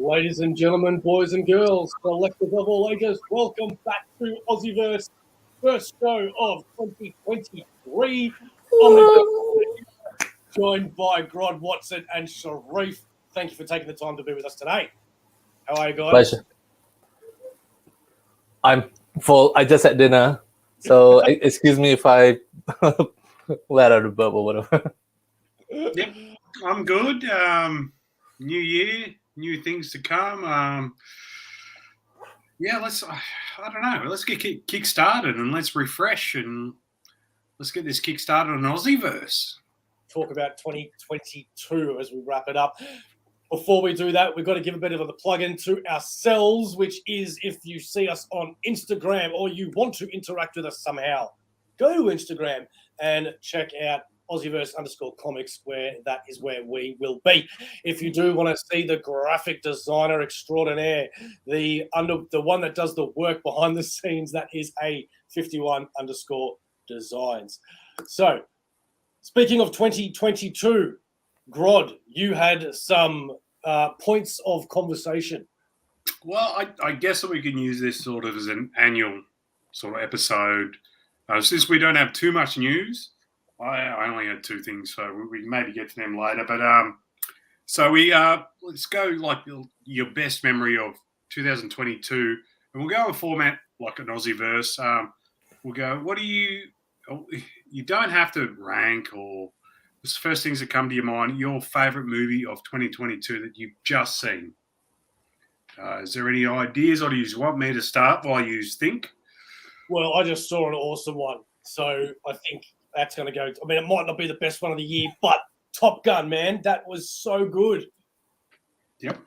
Ladies and gentlemen, boys and girls, collective of all ages, welcome back to AussieVerse, first show of 2023. OmniBeau, joined by Grodd, Watson, and Sharif. Thank you for taking the time to be with us today. How are you guys? Pleasure. I'm full. I just had dinner, so excuse me if I let out a burp or whatever. Yep, I'm good. New year, new things to come. Yeah, I don't know. Let's get kick started and let's refresh and let's get this kick started on AussieVerse. Talk about 2022 as we wrap it up. Before we do that, we've got to give a bit of a plug-in to ourselves, which is if you see us on Instagram or you want to interact with us somehow, go to Instagram and check out AussieVerse_Comx, where that is where we will be. If you do want to see the graphic designer extraordinaire, the one that does the work behind the scenes, that is A51_designs. So, speaking of 2022, Grodd, you had some points of conversation. Well, I guess that we can use this sort of as an annual sort of episode. Since we don't have too much news, I only had two things, so we maybe get to them later. But so let's go like your best memory of 2022, and we'll go a format like an AussieVerse. We'll go. What do you? You don't have to rank or the first things that come to your mind. Your favorite movie of 2022 that you've just seen. Is there any ideas, or do you want me to start while you think? Well, I just saw an awesome one, so I think that's going to go. I mean, it might not be the best one of the year, but Top Gun, man, that was so good. Yep.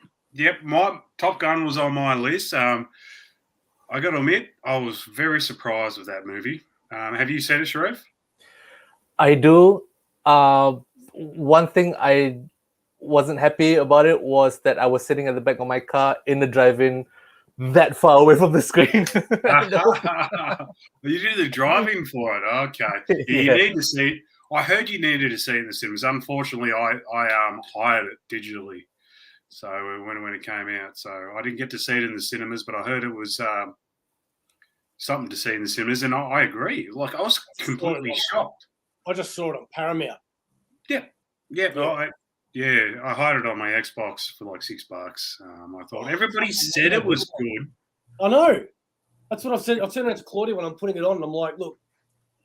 My Top Gun was on my list. I got to admit, I was very surprised with that movie. Have you seen it, Sharif? I do. One thing I wasn't happy about it was that I was sitting at the back of my car in the drive-in that far away from the screen. You did the driving for it. Okay. You need to see it. I heard you needed to see it in the cinemas. Unfortunately, I hired it digitally. So when it came out. So I didn't get to see it in the cinemas, but I heard it was something to see in the cinemas. And I agree. Like, I was completely shocked. I just saw it on Paramount. I hired it on my Xbox for like $6. I thought everybody said it was good. I know. That's what I've said. I've said it to Claudia when I'm putting it on, and I'm like, look,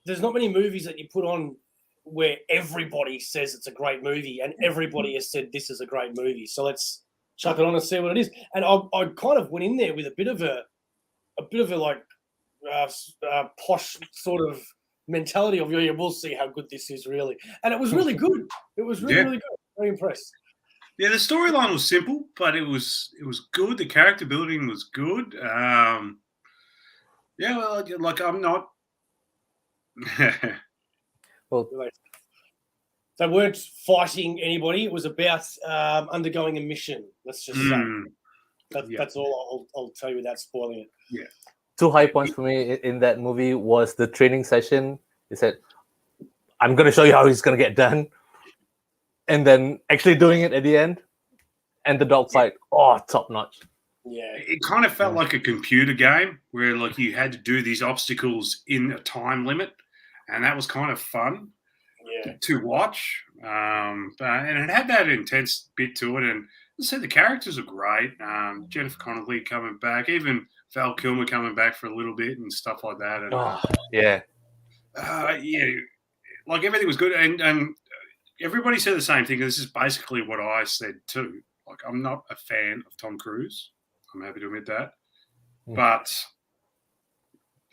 there's not many movies that you put on where everybody says it's a great movie and everybody has said this is a great movie. So let's chuck it on and see what it is. And I kind of went in there with a bit of a like posh sort of mentality of, yeah, we'll see how good this is really. And it was really good. It was really good. Very impressed. Yeah, the storyline was simple, but it was good. The character building was good. I'm not. Well, they weren't fighting anybody. It was about undergoing a mission. Let's just say. That's all I'll tell you without spoiling it. Yeah. 2 high points for me in that movie was the training session. He said, "I'm going to show you how he's going to get done," and then actually doing it at the end, and the dogfight. Oh, top notch. Yeah, it kind of felt like a computer game where like you had to do these obstacles in a time limit, and that was kind of fun to watch. And it had that intense bit to it, and so the characters are great. Jennifer Connelly coming back, even Val Kilmer coming back for a little bit and stuff like that. And like everything was good, and everybody said the same thing. This is basically what I said too. Like, I'm not a fan of Tom Cruise. I'm happy to admit that. But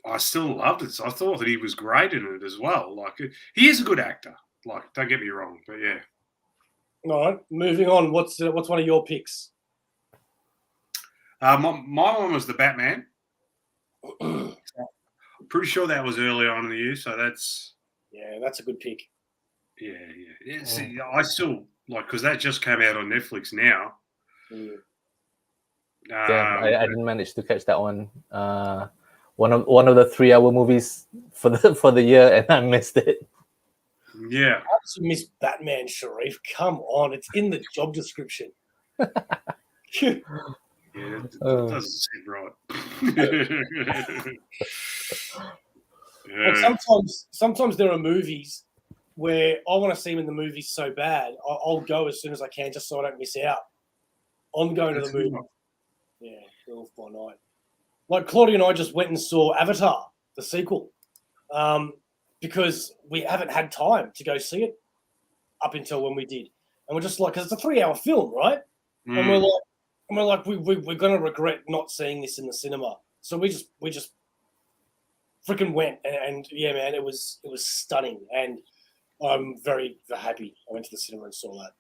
I still loved it. So I thought that he was great in it as well. Like, he is a good actor. Like, don't get me wrong. But, yeah. All right. Moving on. What's one of your picks? My one was the Batman. I'm pretty sure that was early on in the year. So that's... Yeah, that's a good pick. Yeah. See, I still... Like, because that just came out on Netflix now. I didn't manage to catch that one. One of the 3-hour movies for the year, and I missed it. Yeah. How did you miss Batman, Sharif? Come on, it's in the job description. Yeah, that doesn't seem right. And Yeah. sometimes there are movies where I want to see them in the movies so bad, I'll go as soon as I can just so I don't miss out on going to the movie. Yeah, Werewolf by Night. Like Claudia and I just went and saw Avatar, the sequel, because we haven't had time to go see it up until when we did, and we're just like, because it's a 3-hour film, right? And we're like, we're gonna regret not seeing this in the cinema. So we just freaking went, and yeah, man, it was stunning, and I'm very happy I went to the cinema and saw that.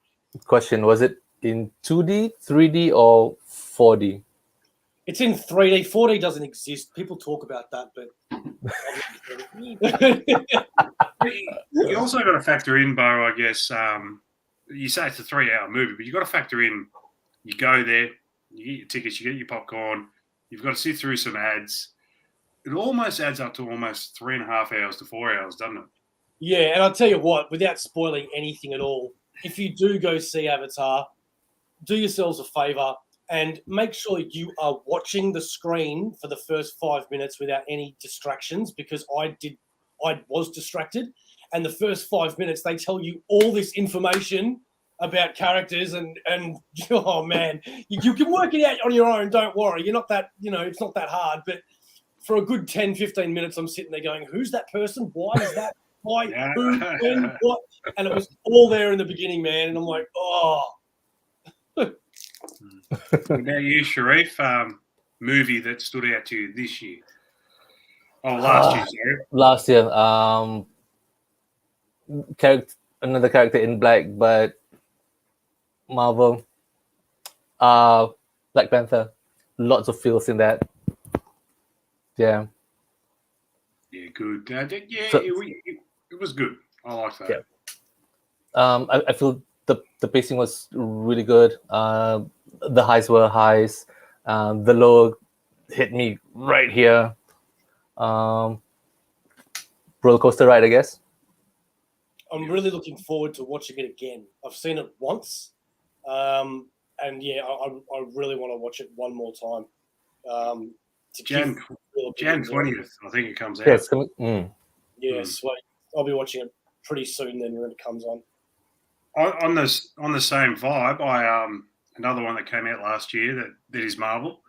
Question: was it in 2D, 3D, or 4D? It's in 3D. 4D doesn't exist. People talk about that, but you also got to factor in, Bo, I guess. You say it's a 3-hour movie, but you got to factor in. You go there, you get your tickets, you get your popcorn. You've got to sit through some ads. It almost adds up to almost 3.5 hours to 4 hours, doesn't it? Yeah, and I'll tell you what, without spoiling anything at all, if you do go see Avatar, do yourselves a favor and make sure you are watching the screen for the first 5 minutes without any distractions, because I was distracted. And the first 5 minutes, they tell you all this information about characters and oh man, you can work it out on your own. Don't worry. You're not that, it's not that hard, but for a good 10, 15 minutes, I'm sitting there going, who's that person? Why is that? Why? Yeah. Who? When? What? And it was all there in the beginning, man. And I'm like, oh. What about you, Sharif? Movie that stood out to you this year? Oh, last year, sorry. Last year, another character in Black, but Marvel. Black Panther. Lots of feels in that. Yeah. Yeah, good. So- it was good. I like that. Yeah. I feel the pacing was really good. The highs were highs. The low hit me right here. Roller coaster ride, I guess. I'm really looking forward to watching it again. I've seen it once, and yeah, I really want to watch it one more time. Jan 20th, I think it comes out. Yeah, it's coming. Yeah, sweet. I'll be watching it pretty soon then when it comes on. On the same vibe, another one that came out last year that is Marvel,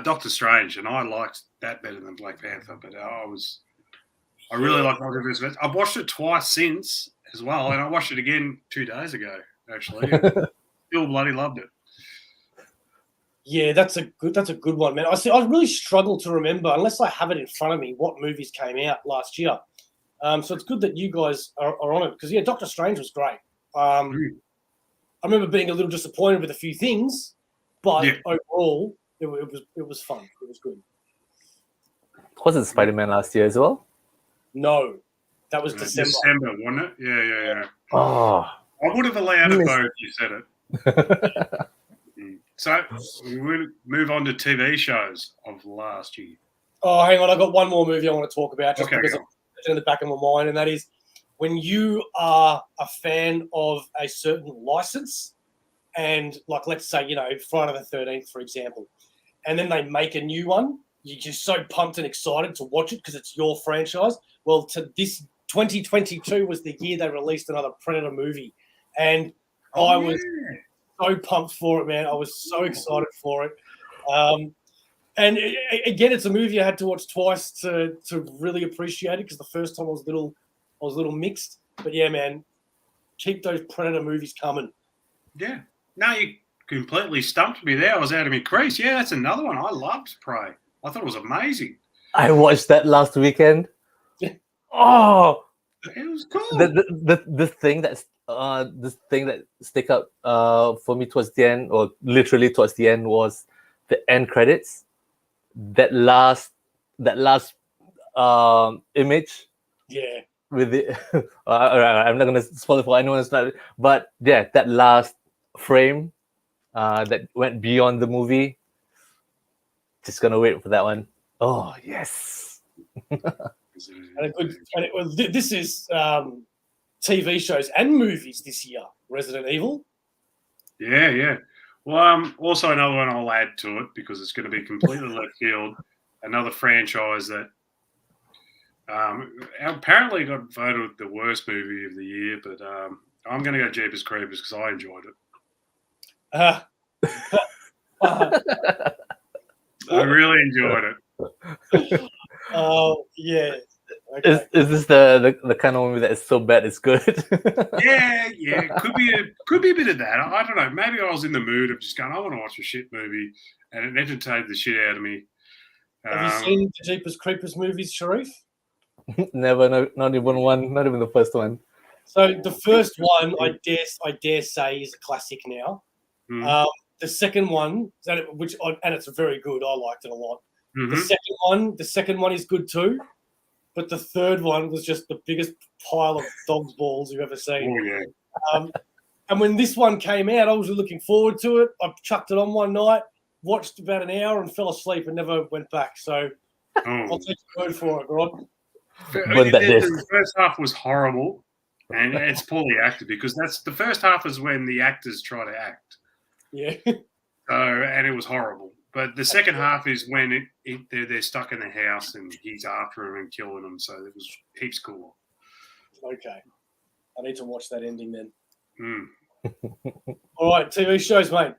Doctor Strange, and I liked that better than Black Panther, but I really like AussieVerse. I've watched it twice since as well, and I watched it again 2 days ago actually. Still bloody loved it. Yeah, that's a good one, man. I really struggle to remember, unless I have it in front of me, what movies came out last year. So it's good that you guys are on it, because yeah, Doctor Strange was great. I remember being a little disappointed with a few things, but overall, it was fun. It was good. Wasn't Spider-Man last year as well? No, that was December. December, wasn't it? Yeah. Oh, I would have allowed it, though, if you said it. So we will move on to TV shows of last year. Oh, hang on. I got one more movie I want to talk about just because go. it's in the back of my mind, and that is when you are a fan of a certain license, and like, let's say, Friday the 13th, for example, and then they make a new one, you're just so pumped and excited to watch it because it's your franchise. Well, to this 2022 was the year they released another Predator movie, and I was so pumped for it, man. I was so excited for it. And again, it's a movie I had to watch twice to really appreciate it, because the first time I was a little mixed. But yeah, man, keep those Predator movies coming. Yeah. No, you completely stumped me there. I was out of my crease. Yeah, that's another one. I loved Prey. I thought it was amazing. I watched that last weekend. Oh, it was cool. The thing that stick out for me towards the end, or literally towards the end, was the end credits. That last image. Yeah. With the I'm not gonna spoil it for anyone who's not, but yeah, that last frame that went beyond the movie. Just gonna wait for that one. Oh yes. This is TV shows and movies this year. Resident Evil. Yeah. Well, also another one I'll add to it because it's going to be completely left field. Another franchise that apparently got voted the worst movie of the year, but I'm going to go Jeepers Creepers because I enjoyed it. I really enjoyed it. Oh yeah. Okay. Is this the kind of movie that is so bad it's good? Yeah. Could be a bit of that. I don't know. Maybe I was in the mood of just going, I want to watch a shit movie, and it entertained the shit out of me. Have you seen the Jeepers Creepers movies, Sharif? Never, not even one, not even the first one. So the first one, I dare say, is a classic now. Mm. The second one, and it's very good. I liked it a lot. Mm-hmm. The second one is good too, but the third one was just the biggest pile of dog's balls you've ever seen. Oh yeah. And when this one came out, I was looking forward to it. I chucked it on one night, watched about an hour, and fell asleep and never went back. So I'll take your word for it, Grodd. The first half was horrible, and it's poorly acted because that's the first half is when the actors try to act. Yeah. And it was horrible. But the second half is when they're stuck in the house and he's after them and killing them. So it was heaps cool. Okay. I need to watch that ending then. Mm. All right, TV shows, mate.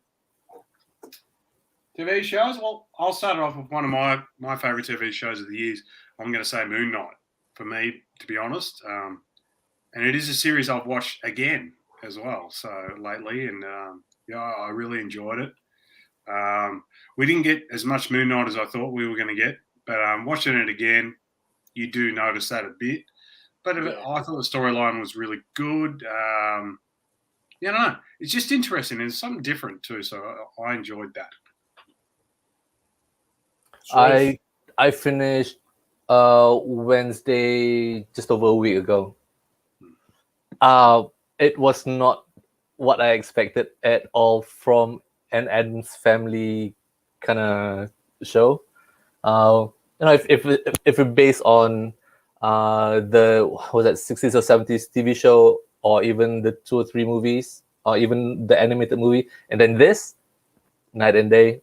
TV shows? Well, I'll start it off with one of my favourite TV shows of the years. I'm going to say Moon Knight, for me, to be honest. And it is a series I've watched again as well, so lately. And, I really enjoyed it. We didn't get as much Moon Knight as I thought we were going to get, but watching it again, you do notice that a bit. But I thought the storyline was really good. I don't know. It's just interesting. It's something different too, so I enjoyed that. I finished Wednesday just over a week ago. It was not what I expected at all from an Addams Family kind of show. If we're based on the 60s or 70s TV show, or even the 2 or 3 movies, or even the animated movie, and then this, night and day,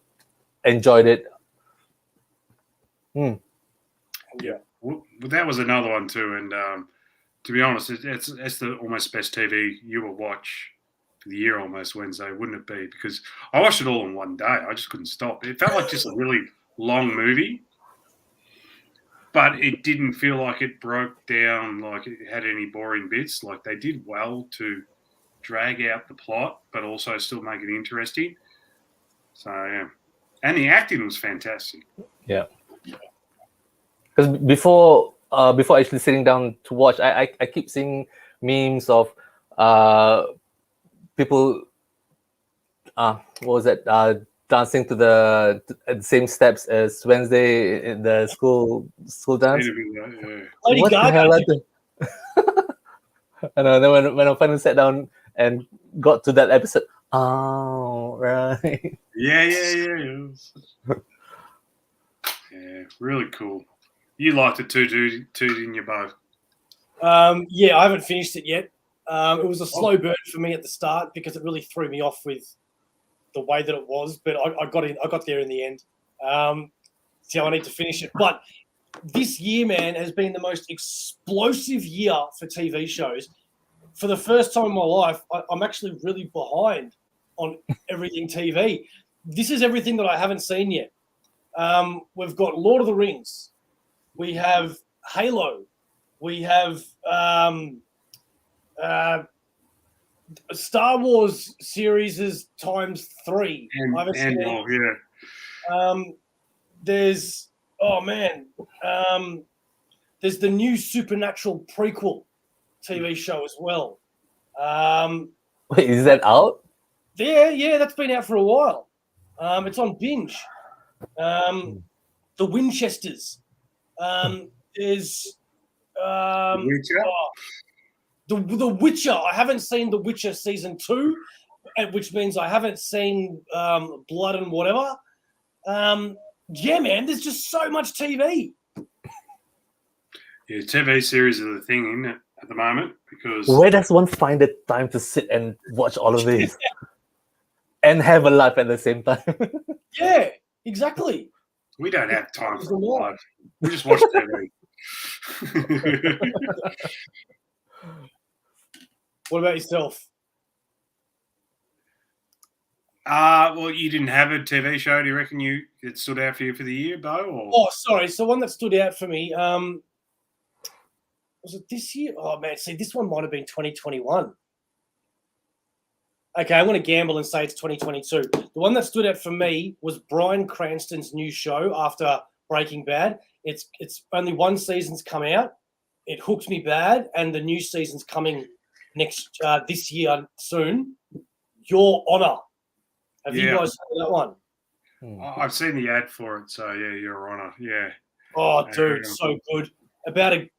enjoyed it. Yeah. Well, that was another one too, and to be honest, it's the almost best TV you will watch for the year almost Wednesday, wouldn't it be? Because I watched it all in one day. I just couldn't stop. It felt like just a really long movie, but it didn't feel like it broke down, like it had any boring bits. Like they did well to drag out the plot, but also still make it interesting. So, yeah. And the acting was fantastic. Yeah. Because before actually sitting down to watch, I keep seeing memes of people, what was that? Dancing to the same steps as Wednesday in the school dance. What the hell? And then when I finally sat down and got to that episode, oh right. Yeah. Yeah, really cool. You liked it too, didn't you, both? Yeah, I haven't finished it yet. It was a slow burn for me at the start because it really threw me off with the way that it was. But I got there in the end. So I need to finish it. But this year, man, has been the most explosive year for TV shows. For the first time in my life, I'm actually really behind on everything TV. This is everything that I haven't seen yet. We've got Lord of the Rings. We have Halo. We have Star Wars series is times 3. And more, yeah. There's there's the new Supernatural prequel TV show as well. Wait, is that out? Yeah, that's been out for a while. It's on Binge. The Winchesters. There's Witcher? The Witcher. I haven't seen The Witcher season 2, which means I haven't seen Blood and whatever. Yeah, man, there's just so much TV. Yeah, TV series are the thing, isn't it, at the moment? Because where does one find the time to sit and watch all of this? and have a life at the same time. Yeah, exactly. We don't have time It's for a lot. live. We just watch TV. What about yourself? Well, you didn't have a TV show. Do you reckon it stood out for you for the year, Bo? Or? Oh, sorry. So one that stood out for me, was it this year? Oh man, see, this one might have been 2021. Okay, I'm going to gamble and say it's 2022. The one that stood out for me was Bryan Cranston's new show after Breaking Bad. It's only one season's come out. It hooked me bad, and the new season's coming this year soon. Your Honor. Have you guys seen that one? I've seen the ad for it, so yeah, Your Honor, yeah. Oh, dude, so good. About a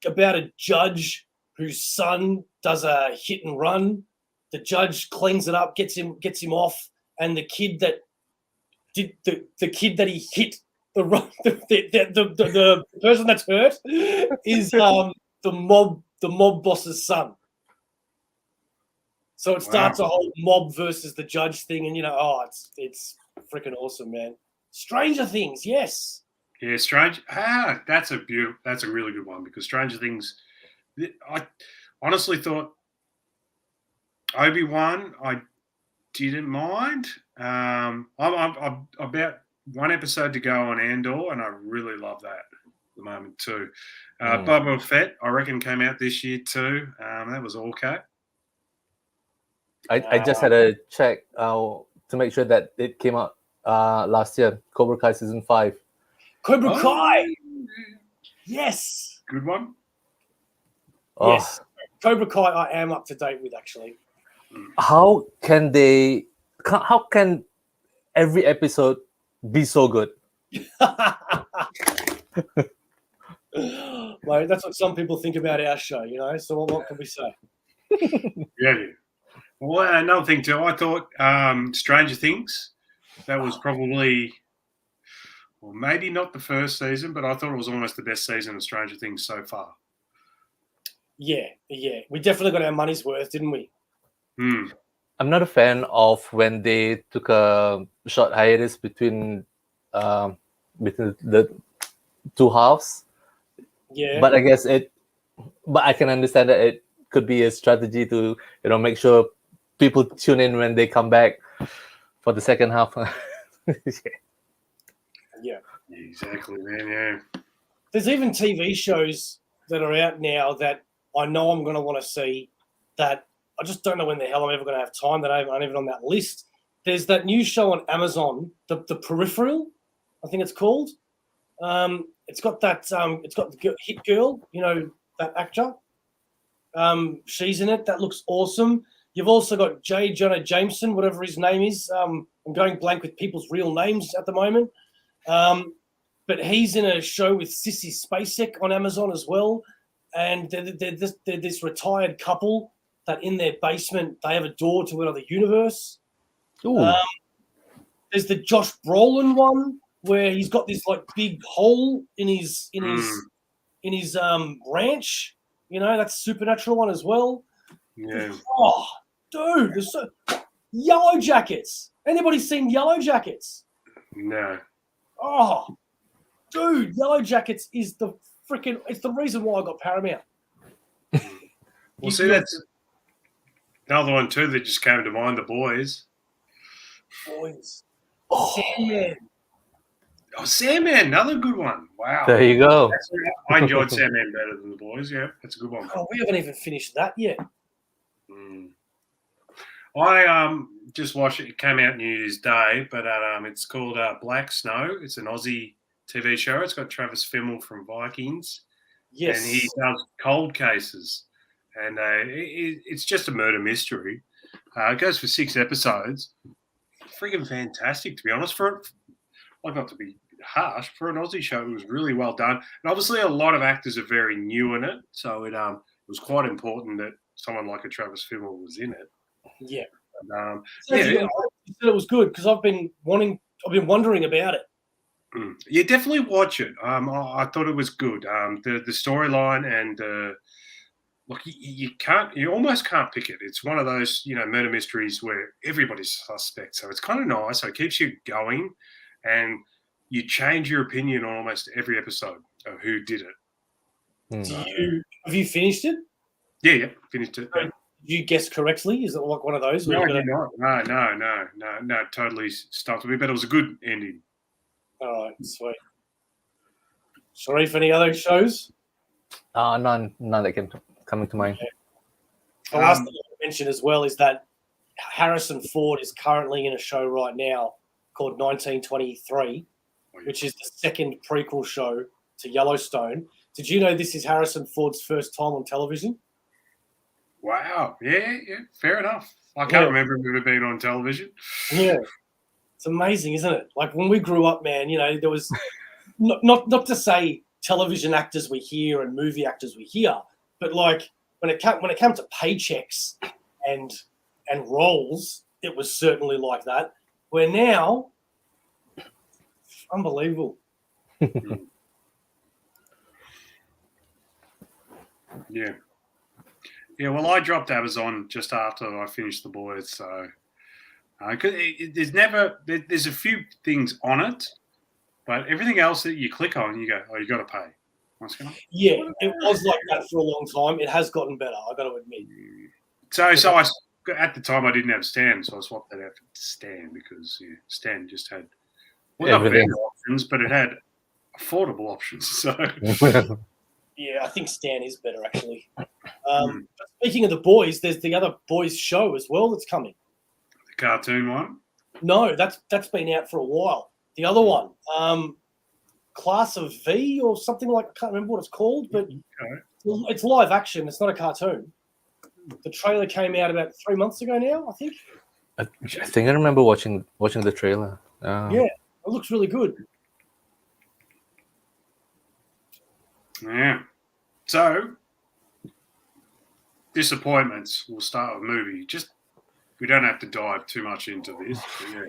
judge whose son does a hit and run. The judge cleans it up, gets him off, and the kid that did the kid that he hit the person that's hurt is the mob boss's son. So it starts a whole mob versus the judge thing, and it's freaking awesome, man. Stranger Things, yes. Yeah, that's a really good one, because Stranger Things, I honestly thought Obi-Wan I didn't mind. I'm about one episode to go on Andor, and I really love that at the moment too. Boba Fett, I reckon, came out this year too. That was okay. I just had a check to make sure that it came out last year. Cobra Kai season 5. Cobra Kai. Yes. Good one. Yes. Cobra Kai I am up to date with, actually. How can every episode be so good? Well, that's what some people think about our show, so what can we say? Yeah. Well, another thing too, I thought Stranger Things, that was probably, well, maybe not the first season, but I thought it was almost the best season of Stranger Things so far. Yeah. We definitely got our money's worth, didn't we? I'm not a fan of when they took a short hiatus between the two halves. Yeah. But I guess but I can understand that it could be a strategy to, make sure people tune in when they come back for the second half. Yeah. Exactly, man. Yeah. There's even TV shows that are out now that I know I'm going to want to see, that I just don't know when the hell I'm ever going to have time, that aren't even on that list. There's that new show on Amazon, The Peripheral, I think it's called. It's got the hit girl, that actor. She's in it. That looks awesome. You've also got J. Jonah Jameson, whatever his name is. I'm going blank with people's real names at the moment. But he's in a show with Sissy Spacek on Amazon as well. And they're this retired couple that in their basement, they have a door to another universe. There's the Josh Brolin one where he's got this big hole in his ranch. That's a supernatural one as well. Yeah. Oh, dude, Yellow Jackets. Anybody seen Yellow Jackets? No. Oh, dude, Yellow Jackets is it's the reason why I got Paramount. Well, see, that's another one too that just came to mind, The Boys. Sandman. Oh, Sandman, another good one. Wow. There you go. I enjoyed Sandman better than The Boys. Yeah, that's a good one. Oh, we haven't even finished that yet. I just watched it. It came out New Year's Day, but it's called Black Snow. It's an Aussie TV show. It's got Travis Fimmel from Vikings. Yes. And he does cold cases. And it's just a murder mystery. It goes for 6 episodes. Freaking fantastic, to be honest. Not to be harsh, for an Aussie show, it was really well done. And obviously a lot of actors are very new in it. So it was quite important that someone like a Travis Fimmel was in it. Yeah. You said it was good because I've been wondering about it. Yeah, definitely watch it. I thought it was good. The storyline and look, you almost can't pick it. It's one of those, murder mysteries where everybody's suspect. So it's kind of nice. So it keeps you going, and you change your opinion on almost every episode of who did it. Have you finished it? Yeah, finished it. Did you guess correctly? Is it like one of those? No, no, totally stumped me, but it was a good ending. All right, sweet. Sharif, any other shows? None that coming to mind. The last thing I mention as well is that Harrison Ford is currently in a show right now called 1923, which is the second prequel show to Yellowstone. Did you know this is Harrison Ford's first time on television? Wow. Yeah, fair enough. I can't remember him ever being on television. Yeah. It's amazing, isn't it? Like when we grew up, man, there was not to say television actors we hear and movie actors we hear, but like when it came to paychecks and roles, it was certainly like that. Where now, unbelievable. Yeah. Well, I dropped Amazon just after I finished The Boys, so there's a few things on it, but everything else that you click on, you go, oh, you got to pay. Yeah, it was like that for a long time. It has gotten better, I got to admit. So at the time I didn't have Stan, so I swapped that out for Stan because Stan just had not better options, but it had affordable options. So yeah, I think Stan is better actually. Speaking of The Boys, there's the other Boys show as well that's coming. The cartoon one? No, that's been out for a while. The other one, Class of V or something like, I can't remember what it's called, but it's live action. It's not a cartoon. The trailer came out about 3 months ago now, I think. I think I remember watching the trailer. Yeah, it looks really good. Yeah. So, disappointments. We'll start with movie. We don't have to dive too much into this. But yeah.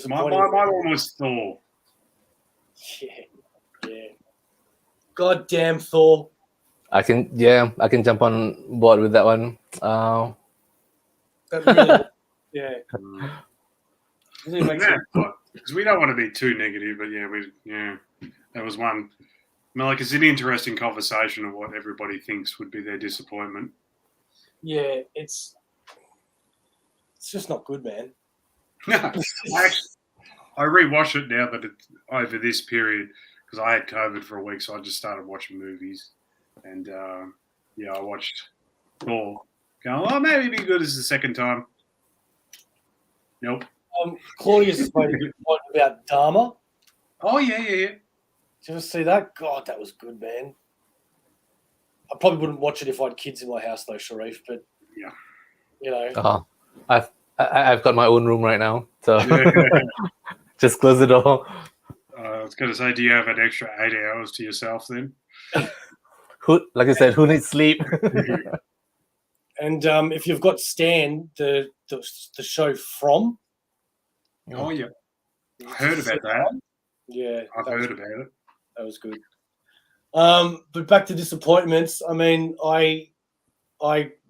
My one was Thor. Yeah. Goddamn Thor. I can jump on board with that one. That really, yeah. Really makes sense. Because we don't want to be too negative, but that was one. It's an interesting conversation of what everybody thinks would be their disappointment. Yeah, it's just not good, man. I rewatch it now that it's over this period because I had COVID for a week, so I just started watching movies, and I watched Thor. Going, oh, maybe it'd be good as the second time. Nope. Claudius has made a good point about Dharma. Oh yeah. Did you ever see that? God, that was good, man. I probably wouldn't watch it if I had kids in my house, though, Sharif. But I've got my own room right now, so just close the door. I was going to say, do you have an extra 8 hours to yourself then? Like I said, who needs sleep? And if you've got Stan, the show From. Oh yeah, I heard about that. Yeah, I've heard about it. That was good. But back to disappointments. I mean, I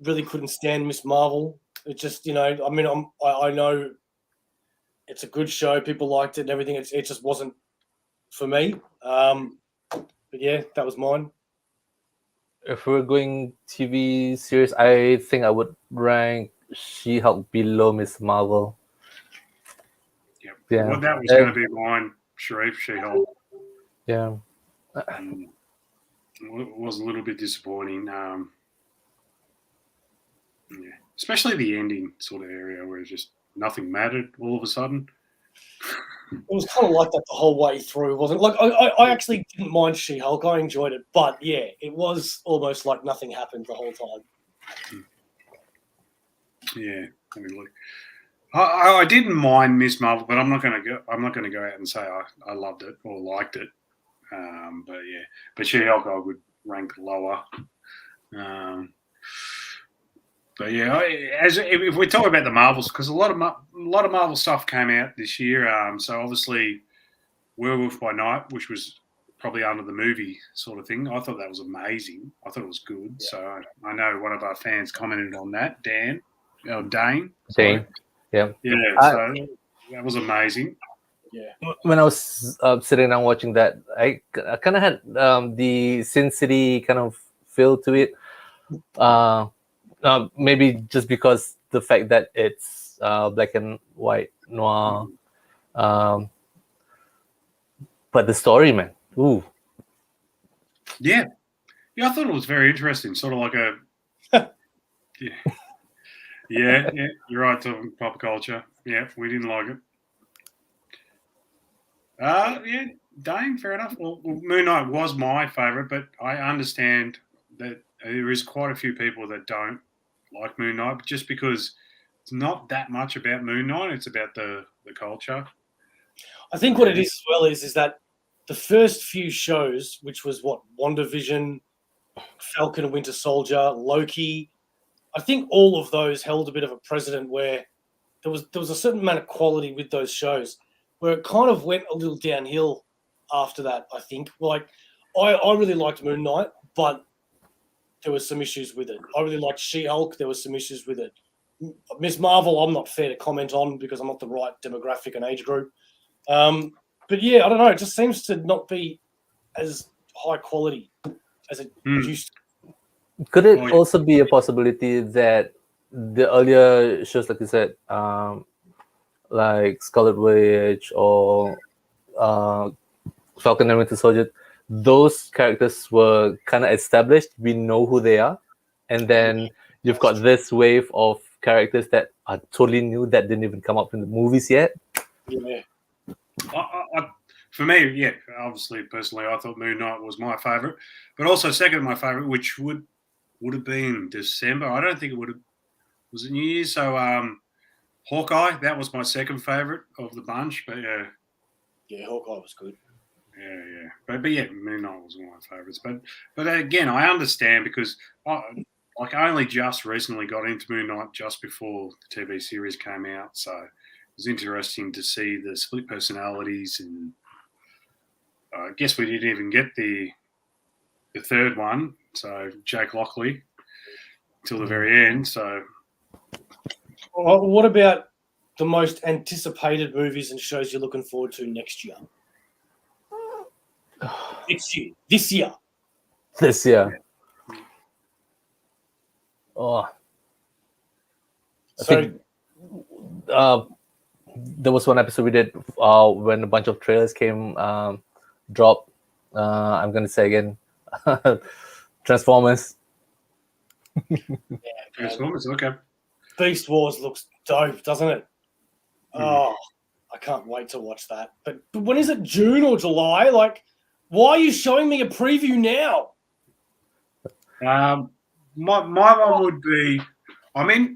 really couldn't stand Miss Marvel. It just, I know it's a good show. People liked it and everything. It just wasn't for me. But yeah, that was mine. If we're going TV series, I think I would rank She-Hulk below Miss Marvel. Yep. Yeah. Well, that was going to be mine, Sharif, She-Hulk. Yeah. It was a little bit disappointing. Especially the ending sort of area where just nothing mattered all of a sudden. It was kind of like that the whole way through, wasn't it? Like I actually didn't mind She-Hulk. I enjoyed it, but yeah, it was almost like nothing happened the whole time. Yeah, I mean, look, I didn't mind Miss Marvel, but I'm not going to go out and say I loved it or liked it. But She-Hulk I would rank lower. But yeah, if we're talking about the Marvels, because a lot of Marvel stuff came out this year. So obviously, Werewolf by Night, which was probably under the movie sort of thing. I thought that was amazing. I thought it was good. Yeah. So I know one of our fans commented on that, Dane. Dane. Sorry. Yeah. Yeah, so that was amazing. Yeah. When I was sitting down watching that, I kind of had the Sin City kind of feel to it. Maybe just because the fact that it's black and white noir. But the story, man. Ooh. Yeah. Yeah, I thought it was very interesting. Sort of like a yeah, you're right, talking pop culture. Yeah, we didn't like it. Yeah, Dane, fair enough. Well, Moon Knight was my favourite, but I understand that there is quite a few people that don't like Moon Knight just because it's not that much about Moon Knight. It's about the culture. I think what it is as well is that the first few shows, which was what, WandaVision, Falcon and Winter Soldier, Loki, I think all of those held a bit of a precedent where there was a certain amount of quality with those shows where it kind of went a little downhill after that, I think. Like, I really liked Moon Knight, but there was some issues with it. I really liked She-Hulk. There was some issues with it. Miss Marvel, I'm not fair to comment on because I'm not the right demographic and age group. But yeah, I don't know. It just seems to not be as high quality as it used to. Could it also be a possibility that the earlier shows, like you said, like Scarlet Witch or Falcon and Winter Soldier, those characters were kind of established. We know who they are. And then you've got this wave of characters that are totally new that didn't even come up in the movies yet. Yeah. For me, yeah, obviously, personally, I thought Moon Knight was my favourite. But also second my favourite, which would have been December. I don't think it would have. Was it New Year's? So Hawkeye, that was my second favourite of the bunch. But yeah. Yeah, Hawkeye was good. Yeah. But yeah, Moon Knight was one of my favourites. But again, I understand because I only just recently got into Moon Knight just before the TV series came out. So it was interesting to see the split personalities, and I guess we didn't even get the third one. So Jake Lockley till the very end. So what about the most anticipated movies and shows you're looking forward to next year? This year. Oh, So there was one episode we did when a bunch of trailers came drop. I'm gonna say again, Transformers. Transformers, okay. Beast Wars looks dope, doesn't it? Oh, I can't wait to watch that. But when is it? June or July? Like, why are you showing me a preview now? My one would be, I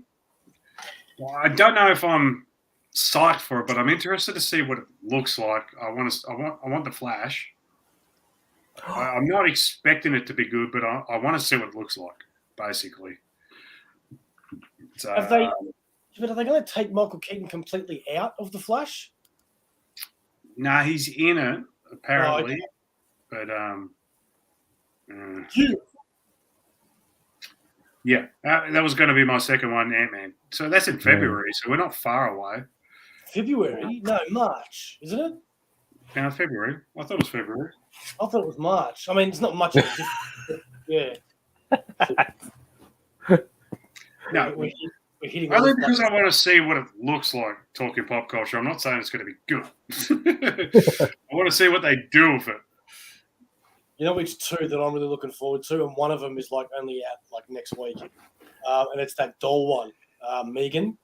don't know if I'm psyched for it, but I'm interested to see what it looks like. I want the Flash. I'm not expecting it to be good, but I want to see what it looks like, basically. So, Are they going to take Michael Keaton completely out of the Flash? No, he's in it apparently, but yeah, that was going to be my second one, Ant-Man. So that's in February, so we're not far away. February? No, March, isn't it? No, February. I thought it was February. I thought it was March. I mean, it's not much of a difference. Yeah. No, we're hitting only because I want to see what it looks like talking pop culture. I'm not saying it's going to be good. I want to see what they do with it. You know which two that I'm really looking forward to, and one of them is like only out like next week, and it's that doll one, Megan.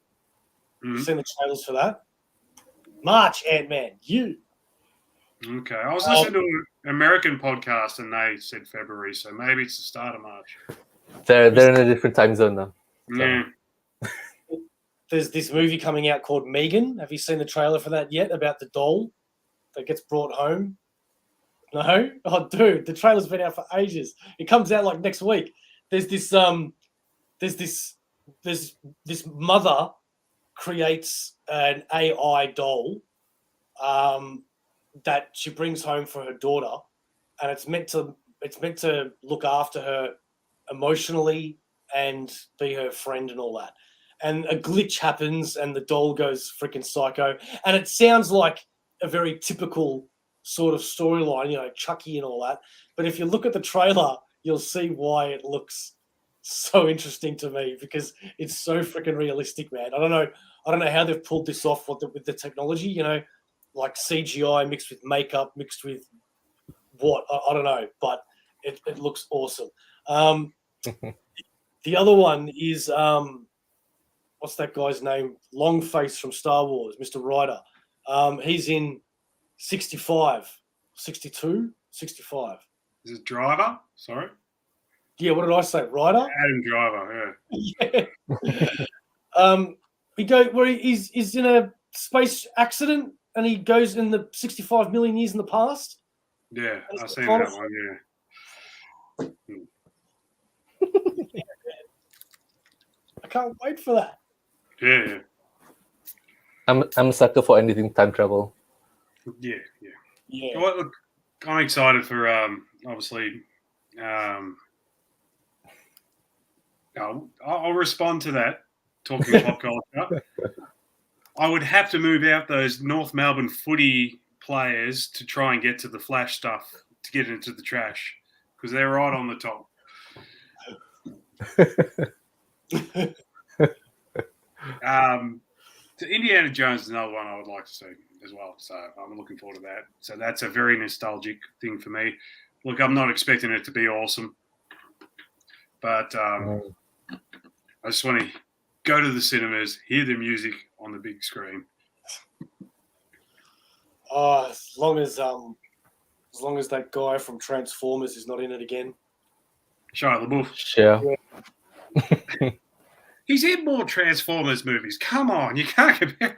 You've seen the trailers for that? March, Ant-Man, you. Okay, I was listening to an American podcast and they said February, so maybe it's the start of March. They're in a different time zone now. So. Yeah. There's this movie coming out called Megan. Have you seen the trailer for that yet? About the doll that gets brought home? No? Oh, dude, the trailer's been out for ages. It comes out like next week. There's this mother creates an AI doll that she brings home for her daughter, and it's meant to look after her emotionally and be her friend and all that. And a glitch happens, and the doll goes freaking psycho. And it sounds like a very typical sort of storyline, you know, Chucky and all that. But if you look at the trailer, you'll see why it looks so interesting to me, because it's so freaking realistic, man. I don't know how they've pulled this off with the technology, you know, like CGI mixed with makeup, mixed with what, I don't know, but it looks awesome. The other one is what's that guy's name? Long face from Star Wars, Mr. Ryder. He's in 65, 62, 65. Is it Driver? Sorry. Yeah, what did I say? Ryder? Adam Driver, yeah. Yeah. He's in a space accident, and he goes in the 65 million years in the past. Yeah, I've seen that one, yeah. I can't wait for that. Yeah. I'm a sucker for anything time travel. Yeah. Yeah. Well, look, I'm excited for obviously. I'll respond to that. Talking pop culture, I would have to move out those North Melbourne footy players to try and get to the Flash stuff to get into the trash, because they're right on the top. Indiana Jones is another one I would like to see as well, so I'm looking forward to that. So that's a very nostalgic thing for me. Look, I'm not expecting it to be awesome, but I just want to go to the cinemas, hear the music on the big screen. Oh, as long as that guy from Transformers is not in it again. Shia LaBeouf. Sure. Yeah. He's in more Transformers movies. Come on, you can't compare.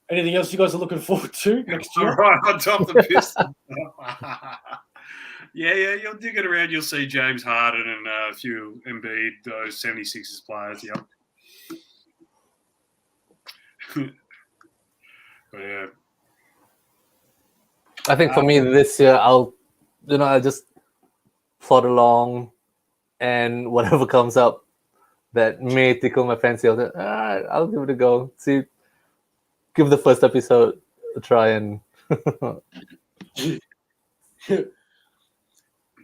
Anything else you guys are looking forward to next year? All right, on top of the pistol. Yeah, you'll dig it around. You'll see James Harden and a few Embiid, those 76ers players. Yep. But yeah. I think for me this year, I'll just plod along, and whatever comes up that may tickle my fancy, I'll give it a go. See, give the first episode a try, and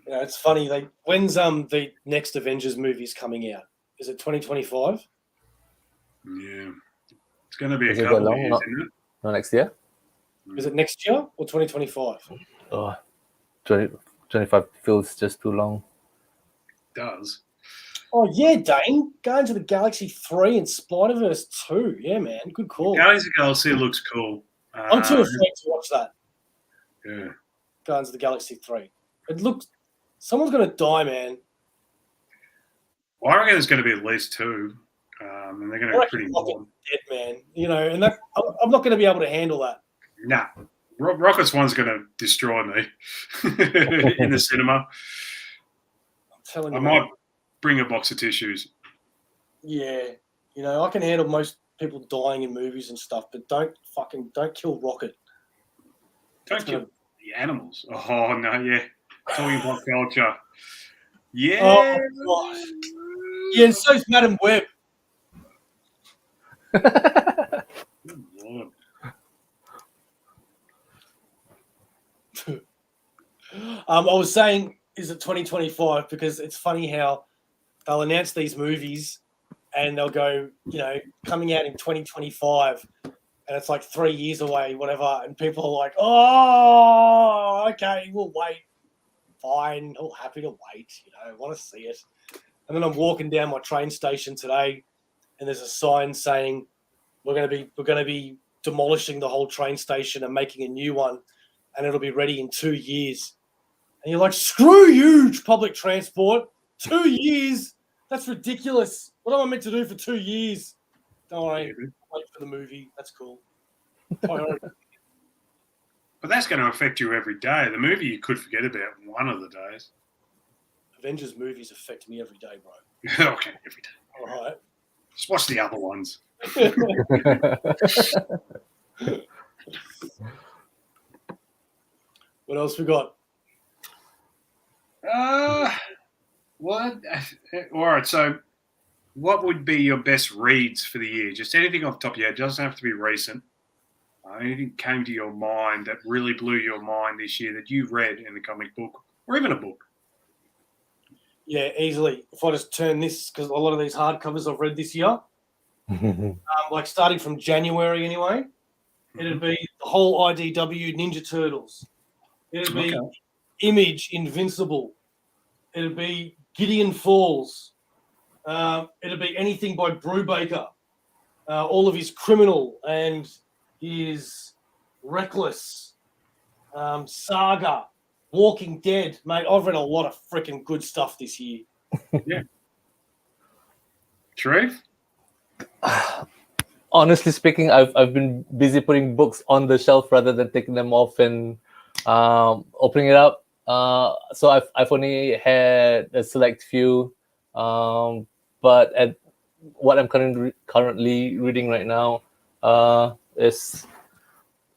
Yeah, it's funny. When's the next Avengers movie's coming out? Is it 2025? Yeah. It's going to be Is a it couple that of long? years, isn't it? not next year. Is it next year or 2025? Oh, 25 feels just too long. It does. Oh yeah, Dane. Guardians of the Galaxy 3 and Spider-Verse 2. Yeah, man. Good call. Guardians of the Galaxy looks cool. I'm too afraid to watch that. Yeah. Guardians of the Galaxy 3. It looks... Someone's going to die, man. Well, I reckon there's going to be at least two. And they're going to be pretty important. Dead, man. You know, and that I'm not going to be able to handle that. Nah. Rocket's one's going to destroy me in the cinema. I'm telling you. I might bring a box of tissues. Yeah. You know, I can handle most people dying in movies and stuff, but don't kill Rocket. Don't kill the animals. Oh, no, yeah. Talking about culture. Yeah. Oh, gosh. Yeah, and so's Madam Web. I was saying, is it 2025? Because it's funny how they'll announce these movies and they'll go, you know, coming out in 2025, and it's like 3 years away, whatever, and people are like, oh, okay, we'll wait. Fine, all happy to wait, you know, I want to see it. And then I'm walking down my train station today, and there's a sign saying we're going to be demolishing the whole train station and making a new one, and it'll be ready in 2 years. And you're like, screw you, public transport. 2 years? That's ridiculous. What am I meant to do for 2 years? Don't worry, wait for the movie. That's cool. But that's going to affect you every day. The movie you could forget about one of the days. Avengers movies affect me every day, bro. Okay, every day. All right. Just watch the other ones. What else we got? What? All right. So, what would be your best reads for the year? Just anything off the top of your head. It doesn't have to be recent. Anything came to your mind that really blew your mind this year that you read in the comic book or even a book? Yeah, easily. If I just turn this, because a lot of these hardcovers I've read this year, like starting from January anyway, it'd be the whole IDW Ninja Turtles. It'd be Image Invincible. It'd be Gideon Falls. It'd be anything by Brubaker. All of his Criminal and his Reckless, Saga, Walking Dead. Mate, I've read a lot of freaking good stuff this year. Yeah. Sharif? Honestly speaking, I've been busy putting books on the shelf rather than taking them off and opening it up. So I've only had a select few, but at what I'm currently reading right now is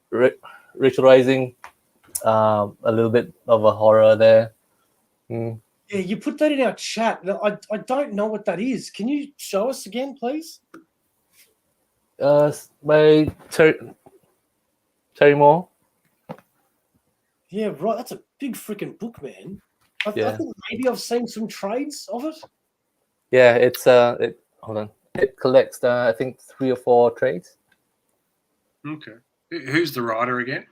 Rachel Rising. A little bit of a horror there. Yeah, you put that in our chat. I don't know what that is. Can you show us again, please? By Terry Moore. Yeah, right. That's a big freaking book, man. I Yeah. think maybe I've seen some trades of it. Yeah, it's hold on. It collects I think 3 or 4 trades. Okay. Who's the writer again?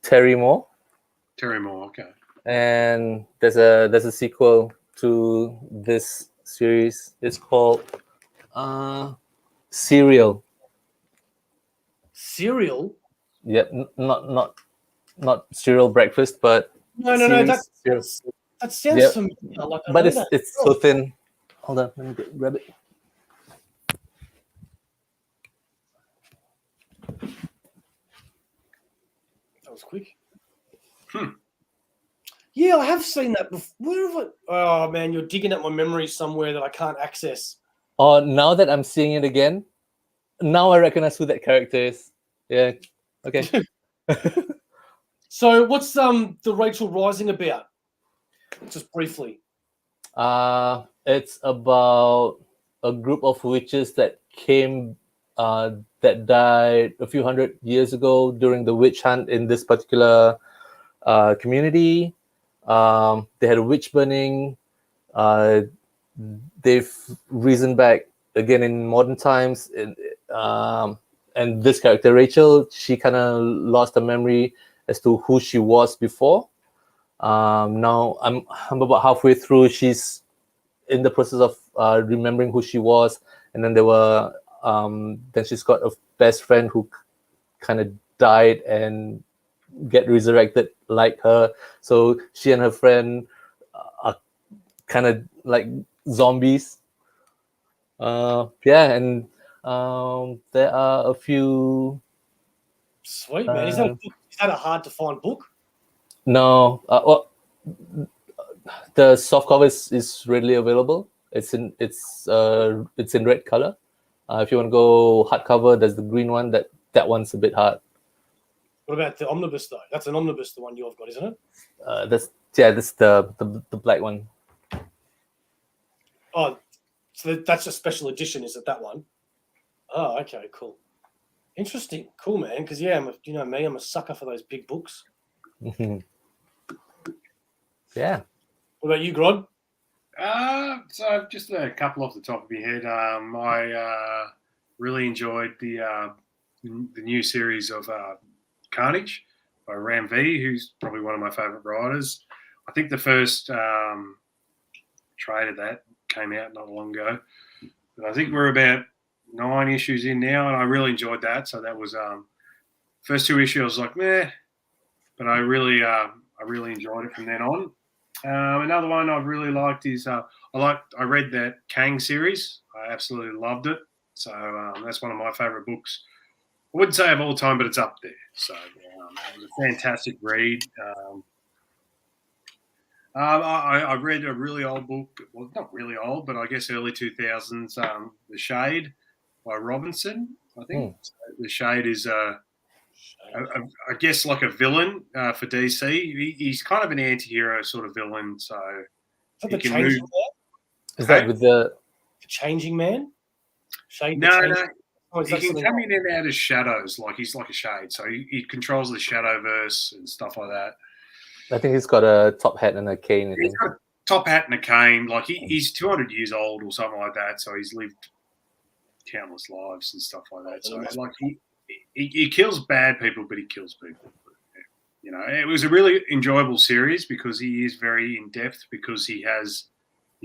Terry Moore. Terry Moore. Okay. And there's a sequel to this series. It's called Serial. Cereal? Yeah, not cereal breakfast, but No. That sounds Yeah. familiar. Like, I but know it's that. it's so thin. Hold on, let me grab it. That was quick. Yeah, I have seen that before. Where have I? Oh man, you're digging at my memory somewhere that I can't access. Oh, now that I'm seeing it again, now I recognize who that character is. Yeah. Okay. So, what's the Rachel Rising about? Just briefly. It's about a group of witches that that died a few hundred years ago during the witch hunt in this particular community. They had a witch burning. They've risen back again in modern times. And this character, Rachel, she kind of lost her memory as to who she was before. Now I'm about halfway through. She's in the process of remembering who she was, and then then she's got a best friend who kind of died and get resurrected like her. So she and her friend are kind of like zombies. Yeah, and there are a few. Sweet man. Is that a hard to find book? No, well, the soft cover is readily available. It's in red color. If you want to go hardcover, there's the green one. That one's a bit hard. What about the omnibus though? That's an omnibus, the one you've got, isn't it? That's the black one. Oh, so that's a special edition, is it that one? Oh, okay, cool. Interesting, cool, man. Because you know me, I'm a sucker for those big books. Yeah. What about you, Grodd? So just a couple off the top of your head. I really enjoyed the new series of Carnage by Ram V, who's probably one of my favorite writers. I think the first trade of that came out not long ago, but I think we're about 9 issues in now, and I really enjoyed that. So that was first 2 issues. I was like, meh, but I really enjoyed it from then on. Another one I've really liked is I read that Kang series. I absolutely loved it. So that's one of my favorite books. I wouldn't say of all time, but it's up there. So it was a fantastic read. I read a really old book. Well, not really old, but I guess early 2000s, The Shade by Robinson, I think. So The Shade is I guess like a villain for DC. He's kind of an anti-hero sort of villain, so Is that he the can changing move. man? Is that with the? The changing man? Shade. The No, changing... no. Oh, is He that can something come else? in and out of shadows, like he's like a shade. So he controls the Shadowverse and stuff like that. I think he's got a top hat and a cane. I He's think. got a top hat and a cane. Like he's 200 years old or something like that. So he's lived countless lives and stuff like that. So like he kills bad people, but he kills people. You know, it was a really enjoyable series because he is very in depth. Because he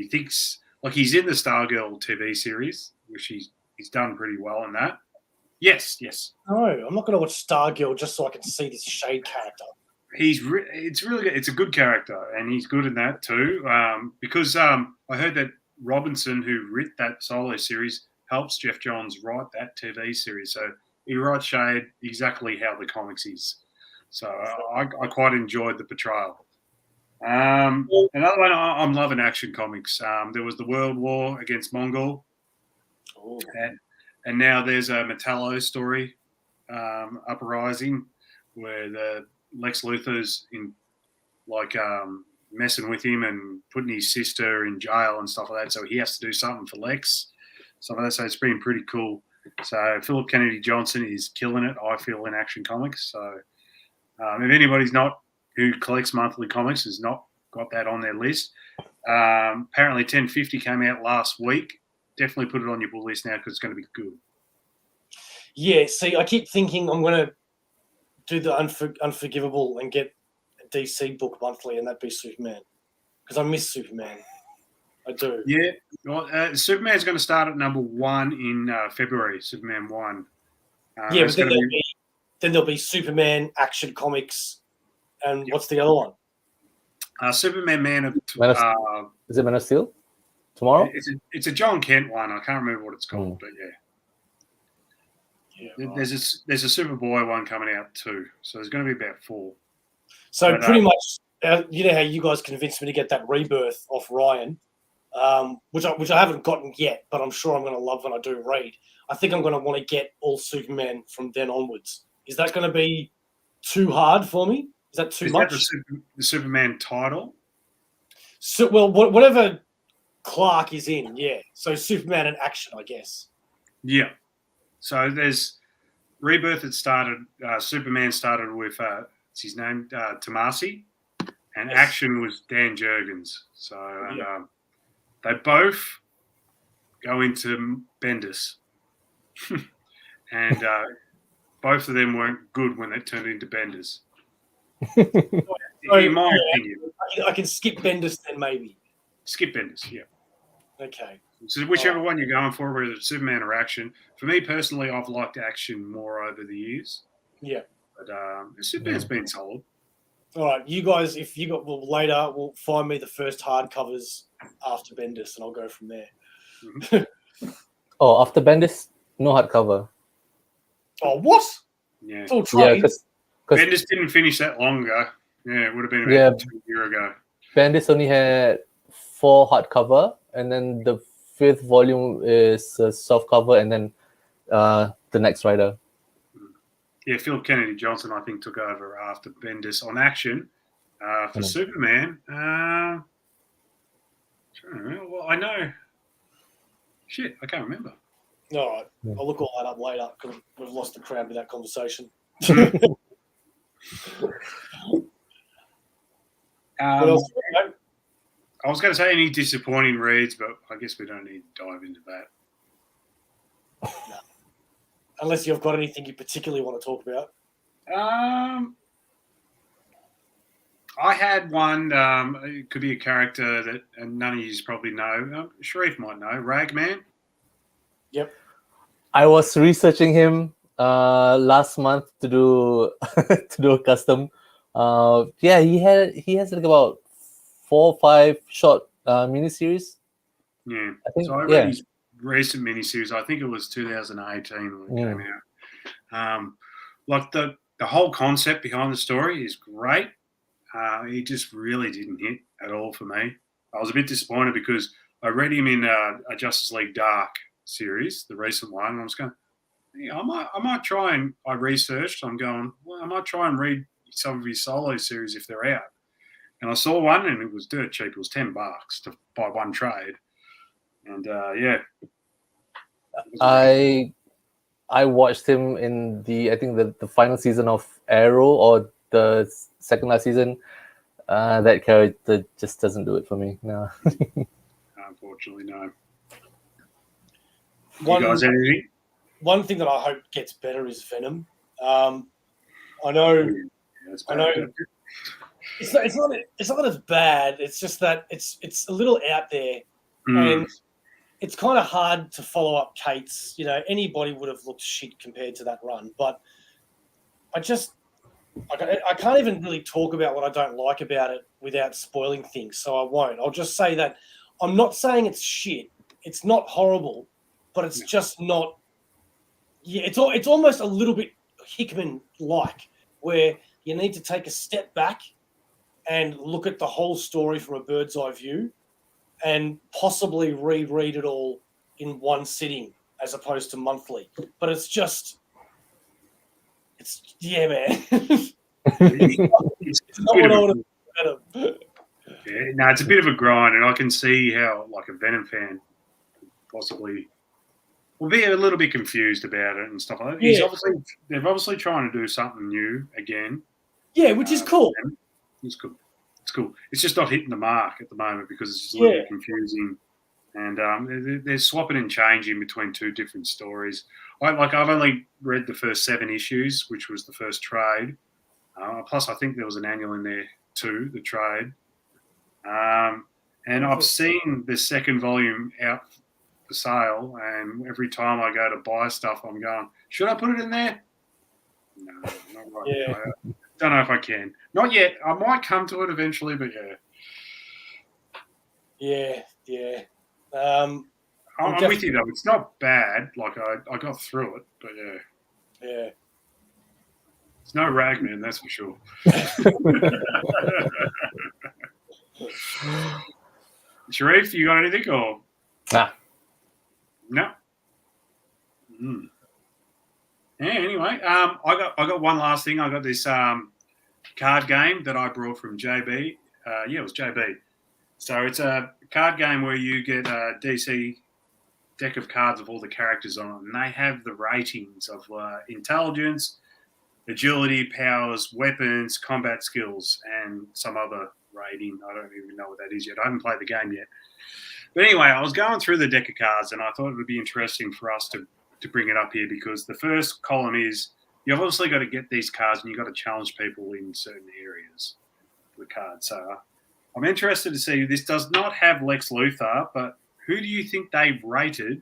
thinks like he's in the Stargirl TV series, which he's done pretty well in that. Yes. No, I'm not going to watch Stargirl just so I can see this Shade character. It's really good. It's a good character, and he's good in that too. Because I heard that Robinson, who wrote that solo series, helps Jeff Johns write that TV series. So he writes Shade exactly how the comics is. So I quite enjoyed the portrayal. Another one, I'm loving Action Comics. There was the World War against Mongol, and now there's a Metallo story, Uprising, where the Lex Luthor's in like messing with him and putting his sister in jail and stuff like that. So he has to do something for Lex. So it's been pretty cool. So Philip Kennedy Johnson is killing it, I feel, in Action Comics. So if anybody's not who collects monthly comics has not got that on their list, apparently 1050 came out last week. Definitely put it on your bull list now because it's going to be good. Yeah, see, I keep thinking I'm going to do the Unforgivable and get a DC book monthly, and that'd be Superman. Because I miss Superman. I do. Yeah. Well, Superman's going to start at number 1 in February, Superman 1. Yeah, but then there'll be Superman, Action Comics, and what's the other one? Superman Man of... is it Man of Steel? Tomorrow? It's a John Kent one. I can't remember what it's called, but yeah. Right. There's a Superboy one coming out too. So there's going to be about 4. So pretty much, you know how you guys convinced me to get that Rebirth off Ryan, which I haven't gotten yet, but I'm sure I'm going to love when I do read. I think I'm going to want to get all Superman from then onwards. Is that going to be too hard for me? Is that too much? That the Superman title? So, well, whatever Clark is in, yeah. So Superman in action, I guess. Yeah. So there's Rebirth that started, Superman started with, what's his name, Tomasi, and Action was Dan Jurgens. So they both go into Bendis. And both of them weren't good when they turned into Bendis. In my opinion. I can skip Bendis then, maybe. Skip Bendis, yeah. Okay. So whichever one you're going for, whether it's Superman or Action. For me personally, I've liked Action more over the years. Yeah. But Superman's been solid. All right, you guys, if you got later, we'll find me the first hardcovers after Bendis, and I'll go from there. Mm-hmm. After Bendis, no hardcover. Oh, what? Yeah. It's all trade. Cause Bendis didn't finish that long ago. Yeah, it would have been about 2 years ago. Bendis only had 4 hardcover, and then the 5th volume is a softcover, and then the next writer. Yeah, Philip Kennedy Johnson, I think, took over after Bendis on Action. For Superman, well, I know. Shit, I can't remember. All right, I'll look all that up later because we've lost the crowd with that conversation. What else? I was going to say any disappointing reads, but I guess we don't need to dive into that. No. Unless you've got anything you particularly want to talk about. I had one. It could be a character that none of you probably know. Sharif might know. Ragman. Yep. I was researching him last month to do a custom. He has like about 4 or 5 short miniseries. Yeah. I think, so I read his recent miniseries. I think it was 2018 when it came out. Like the whole concept behind the story is great. He just really didn't hit at all for me. I was a bit disappointed because I read him in a Justice League Dark series, the recent one, and I was going, Yeah, I might try and I researched. I'm going. Well, I might try and read some of his solo series if they're out. And I saw one, and it was dirt cheap. It was $10 to buy one trade. And yeah, I watched him in I think the final season of Arrow, or the second last season. That character just doesn't do it for me. No. Unfortunately, no. You guys, anything? One thing that I hope gets better is Venom. I know. Yeah, I know. It's not as bad. It's just that it's a little out there, and it's kind of hard to follow up Kate's. You know, anybody would have looked shit compared to that run, but I can't even really talk about what I don't like about it without spoiling things, so I won't. I'll just say that I'm not saying it's shit. It's not horrible, but it's just not. Yeah, it's almost a little bit Hickman-like, where you need to take a step back and look at the whole story from a bird's eye view, and possibly reread it all in one sitting as opposed to monthly. But it's yeah, man. It's not what I would have better. Yeah, no, it's a bit of a grind, and I can see how, like, a Venom fan possibly will be a little bit confused about it and stuff like that. Yeah. They're obviously trying to do something new again. Yeah, which is cool. It's cool. It's cool. It's just not hitting the mark at the moment because it's just a little bit confusing. And they're swapping and changing between two different stories. I've only read the first 7 issues, which was the first trade. Plus, I think there was an annual in there too, the trade. And I've seen the second volume out for sale, and every time I go to buy stuff, I'm going, should I put it in there? No, not right now. I don't know if I can. Not yet. I might come to it eventually, but yeah. Yeah. I'm with you though. It's not bad. Like I got through it, but yeah. It's no Ragman, that's for sure. Sharif, you got anything or? Nah. No. Yeah. Anyway, I got one last thing. I got this card game that I brought from JB. It was JB. So it's a card game where you get a DC deck of cards of all the characters on it, and they have the ratings of intelligence, agility, powers, weapons, combat skills, and some other rating. I don't even know what that is yet. I haven't played the game yet. But anyway, I was going through the deck of cards, and I thought it would be interesting for us to bring it up here, because the first column is you've obviously got to get these cards, and you've got to challenge people in certain areas of the card. So I'm interested to see, this does not have Lex Luthor, but who do you think they've rated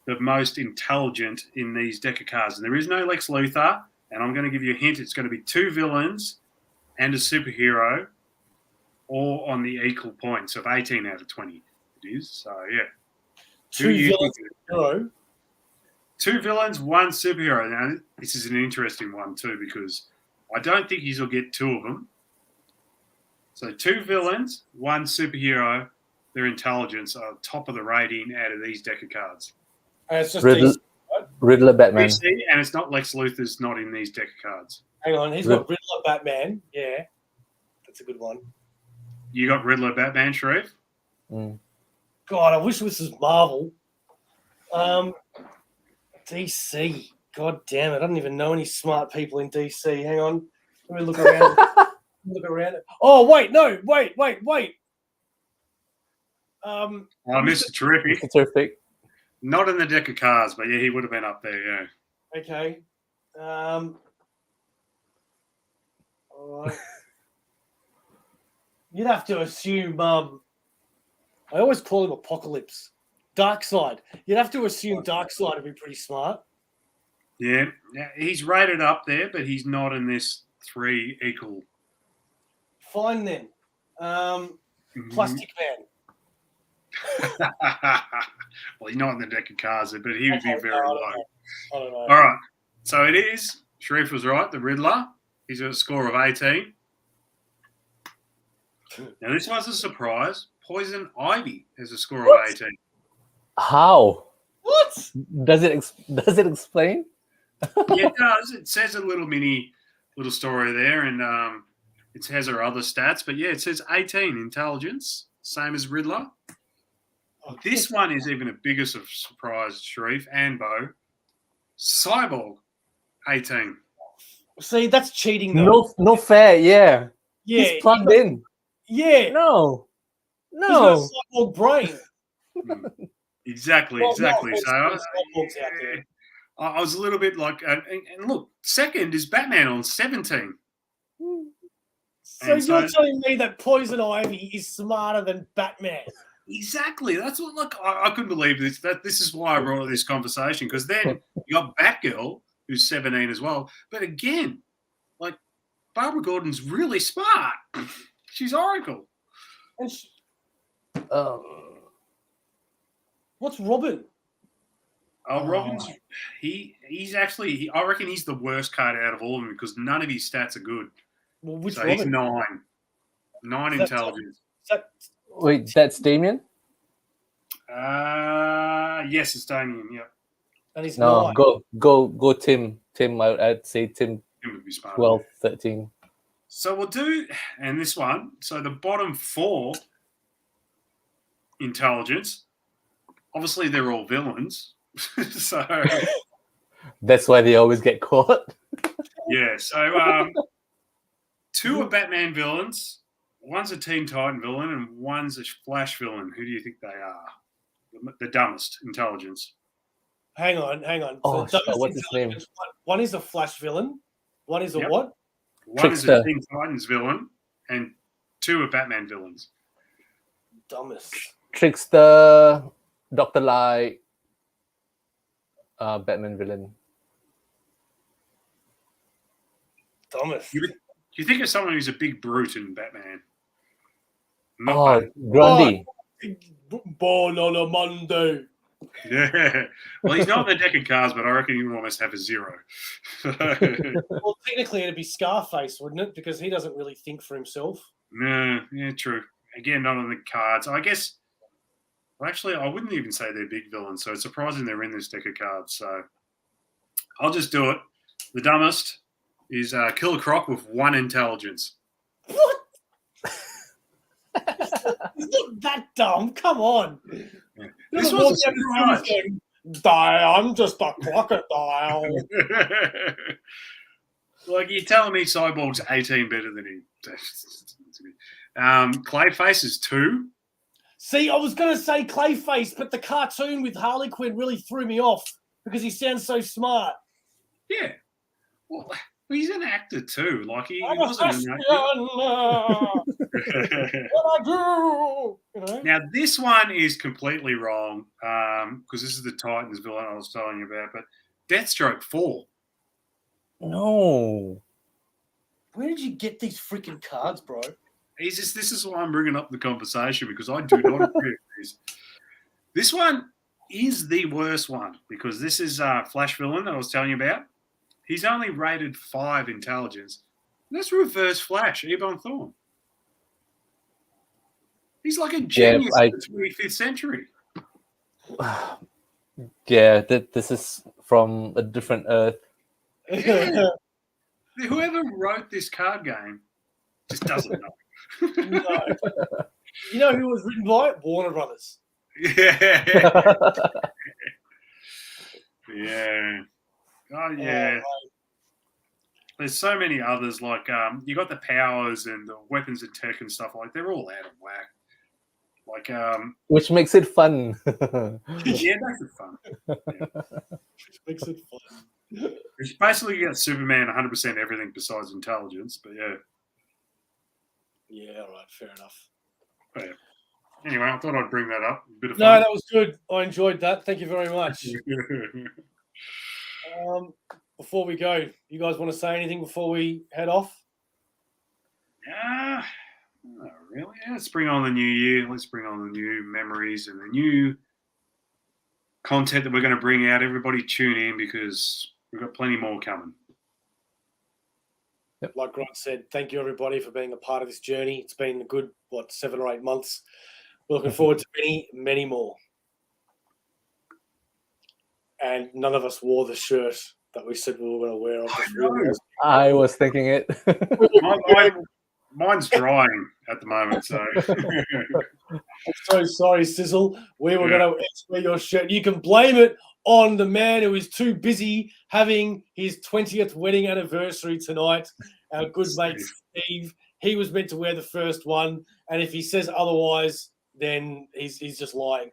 the most intelligent in these deck of cards? And there is no Lex Luthor, and I'm going to give you a hint. It's going to be 2 villains and a superhero, all on the equal points of 18 out of 20. It is. So, yeah. 2 villains, 2 villains, 1 superhero. Now, this is an interesting one too, because I don't think he'll get 2 of them. So 2 villains, 1 superhero, their intelligence are top of the rating out of these deck of cards. It's just Riddler, Batman. DC, and it's not Lex Luthor's not in these deck of cards. Hang on, he's got Riddler, Batman. Yeah, that's a good one. You got Riddler, Batman, Sharif? God, I wish this was Marvel. DC. God damn it. I don't even know any smart people in DC. Hang on. Let me look around. Oh, wait. No. Wait. Mr. Terrific. Mr. Terrific. Not in the deck of cards, but yeah, he would have been up there, yeah. Okay. All right. You'd have to assume, I always call him Apocalypse. Darkseid. You'd have to assume Darkseid would be pretty smart. Yeah, he's rated up there, but he's not in this 3 equal. Fine then. Plastic Man. Well, he's not in the deck of cards, but he would be very low. I don't know. All right. So it is. Sharif was right. The Riddler. He's got a score of 18. Now, this was a surprise. Poison Ivy has a score of 18. How? What? Does it explain? Yeah, it does. It says a little story there, and it has her other stats. But yeah, it says 18 intelligence, same as Riddler. This one is even a bigger surprise, Sharif and Bo. Cyborg, 18. See, that's cheating, though. No fair. Yeah. Yeah, He's plugged in. Yeah. No. He's got a cyborg brain. Exactly. Well, So cyborgs out there. I was a little bit like, and look, second is Batman on 17. So you're telling me that Poison Ivy is smarter than Batman? Exactly. That's what. Look, I couldn't believe this. This is why I brought up this conversation, because then you got Batgirl, who's 17 as well. But again, like Barbara Gordon's really smart. She's Oracle. And what's Robin? Oh, Robin's he's actually I reckon he's the worst card out of all of them because none of his stats are good. Well, which so Robin? He's 9 intelligence. Wait, that's Damien? Yes, it's Damien. Yeah, and he's no 9. Go Tim. I'd say Tim. Tim would be smart. 12, 13. So we'll do, and this one. So the bottom 4 intelligence. Obviously, they're all villains. So that's why they always get caught. Yeah. So 2 are Batman villains. One's a Teen Titan villain, and one's a Flash villain. Who do you think they are? The dumbest intelligence. Hang on. Oh, what's his name? One is a Flash villain. One is a what? One Trickster. Is a Teen Titans villain, and 2 are Batman villains. Dumbest. Trickster, Dr. Light, Batman villain. Dumbest. You think of someone who's a big brute in Batman? Grundy. Born on a Monday. Yeah. Well, he's not in the deck of cards, but I reckon he would almost have a 0. Well, technically, it'd be Scarface, wouldn't it? Because he doesn't really think for himself. No, yeah, true. Again, not on the cards. I guess. Well, actually, I wouldn't even say they're big villains, so it's surprising they're in this deck of cards. So I'll just do it. The dumbest is Killer Croc with 1 intelligence. What? He's not that dumb. Come on. Yeah. This was a surprise. I'm just a crocodile. Like, you're telling me Cyborg's 18 better than him. Clayface is 2. See, I was going to say Clayface, but the cartoon with Harley Quinn really threw me off because he sounds so smart. Yeah. Well, he's an actor too. Like, he wasn't an actor. What I do? You know? Now, this one is completely wrong because this is the Titans villain I was telling you about, but Deathstroke 4. No. Where did you get these freaking cards, bro? This is why I'm bringing up the conversation, because I do not agree with this. This one is the worst one because this is Flash villain that I was telling you about. He's only rated 5 intelligence. That's Reverse Flash, Ebon Thorne. He's like a genius of the 25th century. Yeah, this is from a different Earth. Yeah. Whoever wrote this card game just doesn't know. No. You know who was written by it? Warner Brothers. Yeah. Yeah. Oh, yeah. There's so many others. Like, you got the powers and the weapons and tech and stuff. Like, they're all out of whack. Like, which makes it fun. Yeah, makes it fun. Yeah. Which makes it fun. It's basically got Superman 100% everything besides intelligence. But yeah. Yeah, all right, fair enough. But yeah. Anyway, I thought I'd bring that up. A bit of No, fun. that was good. I enjoyed that. Thank you very much. Before we go, you guys want to say anything before we head off? Not really. Yeah, let's bring on the new year. Let's bring on the new memories and the new content that we're going to bring out. Everybody tune in because we've got plenty more coming. Yep. Like Grodd said, thank you everybody for being a part of this journey. It's been a good, 7 or 8 months. We're looking forward to many, many more. and none of us wore the shirt that we said we were going to wear. I was thinking it. Mine's drying at the moment, so. I'm so sorry, Sizzle. We were going to wear your shirt. You can blame it on the man who is too busy having his 20th wedding anniversary tonight. Our good mate Steve. He was meant to wear the first one, and if he says otherwise, then he's just lying.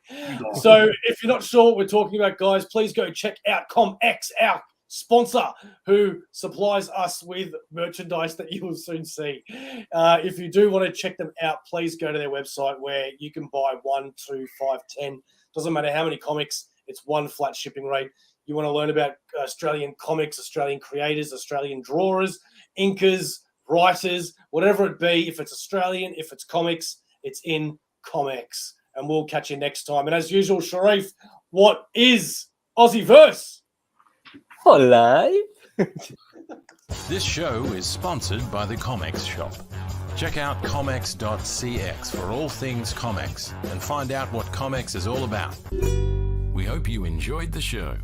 So if you're not sure what we're talking about, guys, please go check out Comx, our sponsor, who supplies us with merchandise that you will soon see. If you do want to check them out, please go to their website where you can buy 1, 2, 5, 10. Doesn't matter how many comics, it's one flat shipping rate. You want to learn about Australian comics, Australian creators, Australian drawers, inkers, writers, whatever it be. If it's Australian, if it's comics, it's in Comx. And we'll catch you next time. And as usual, Sharif, what is AussieVerse? For life. This show is sponsored by the Comx Shop. Check out comx.cx for all things Comx and find out what Comx is all about. We hope you enjoyed the show.